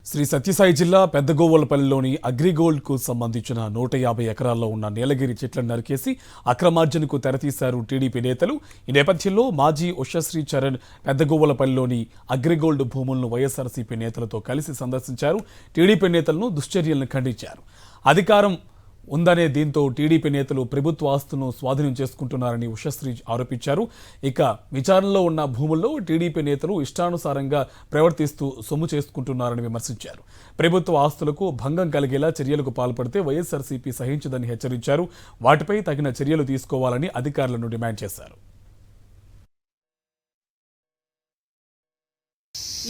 శ్రీ సత్యసాయి జిల్లా పెద్దగోవలపల్లిలోని అగ్రిగోల్డ్కు సంబంధించిన 150 ఎకరాల్లో ఉన్న నీలగిరి చెట్లను నరికేసి అక్రమార్జనకు తెరతీశారు టీడీపీ నేతలు. ఈ నేపథ్యంలో మాజీ ఉషశ్రీ చరణ్ పెద్దగోవలపల్లిలోని అగ్రిగోల్డ్ భూములను వైఎస్ఆర్సీపీ నేతలతో కలిసి సందర్శించారు. టీడీపీ నేతలను దుశ్చర్యలను ఖండించారు. అధికారం ఉందనే దీంతో టీడీపీ నేతలు ప్రభుత్వ ఆస్తులను స్వాధీనం చేసుకుంటున్నారని ఉషశ్రీ ఆరోపించారు. ఇక విచారణలో ఉన్న భూముల్లో టీడీపీ నేతలు ఇష్టానుసారంగా ప్రవర్తిస్తూ సొమ్ము చేసుకుంటున్నారని విమర్శించారు. ప్రభుత్వ ఆస్తులకు భంగం కలిగేలా చర్యలకు పాల్పడితే వైఎస్ఆర్సీపీ సహించదని హెచ్చరించారు. వాటిపై తగిన చర్యలు తీసుకోవాలని అధికారులను డిమాండ్ చేశారు.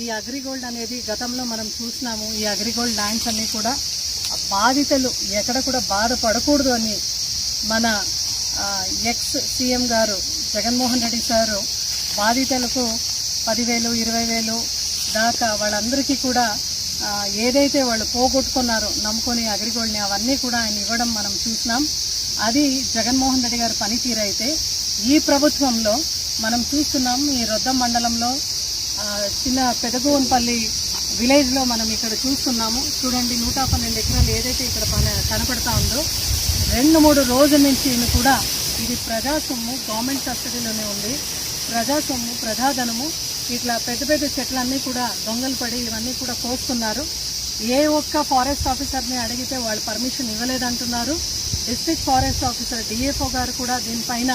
ఈ అగ్రిగోల్డ్ అనేది గతంలో మనం చూసినాము. ఈ అగ్రిగోల్డ్ ల్యాండ్స్ అన్నీ కూడా బాధితులు ఎక్కడ కూడా బాధపడకూడదు అని మన ఎక్స్ సీఎం గారు జగన్మోహన్ రెడ్డి సారు బాధితులకు 10,000, 20,000 దాకా వాళ్ళందరికీ కూడా ఏదైతే వాళ్ళు పోగొట్టుకున్నారో నమ్ముకొని అగ్రిగోల్డ్ని అవన్నీ కూడా ఆయన ఇవ్వడం మనం చూసినాం. అది జగన్మోహన్ రెడ్డి గారి పనితీరు అయితే ఈ ప్రభుత్వంలో మనం చూస్తున్నాం. ఈ రొద్దం మండలంలో చిన్న పెదగోవన్పల్లి విలేజ్లో మనం ఇక్కడ చూస్తున్నాము. చూడండి, 112 ఎకరాలు ఏదైతే ఇక్కడ కనపడతా ఉందో 2-3 రోజుల నుంచి కూడా ఇది ప్రజాసొమ్ము గవర్నమెంట్ కస్టడీలోనే ఉంది. ప్రజాసొమ్ము, ప్రజాధనము, ఇట్లా పెద్ద పెద్ద చెట్లన్నీ కూడా దొంగలు పడి ఇవన్నీ కూడా కోస్తున్నారు. ఏ ఒక్క ఫారెస్ట్ ఆఫీసర్ని అడిగితే వాళ్ళు పర్మిషన్ ఇవ్వలేదంటున్నారు. డిస్ట్రిక్ట్ ఫారెస్ట్ ఆఫీసర్ డిఎఫ్ఓ గారు కూడా దీనిపైన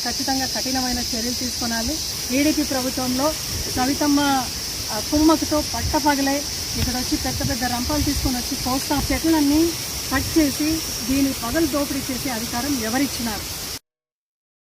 ఖచ్చితంగా కఠినమైన చర్యలు తీసుకోవాలి. టీడీపీ ప్రభుత్వంలో సవితమ్మ కుమ్మకతో పట్టపగలే ఇక్కడ వచ్చి పెద్ద పెద్ద రంపాలు తీసుకొని వచ్చి కోస్తా చెట్లన్నీ కట్ చేసి దీని పగలు దోపిడీ చేసే అధికారం ఎవరిచ్చినారు?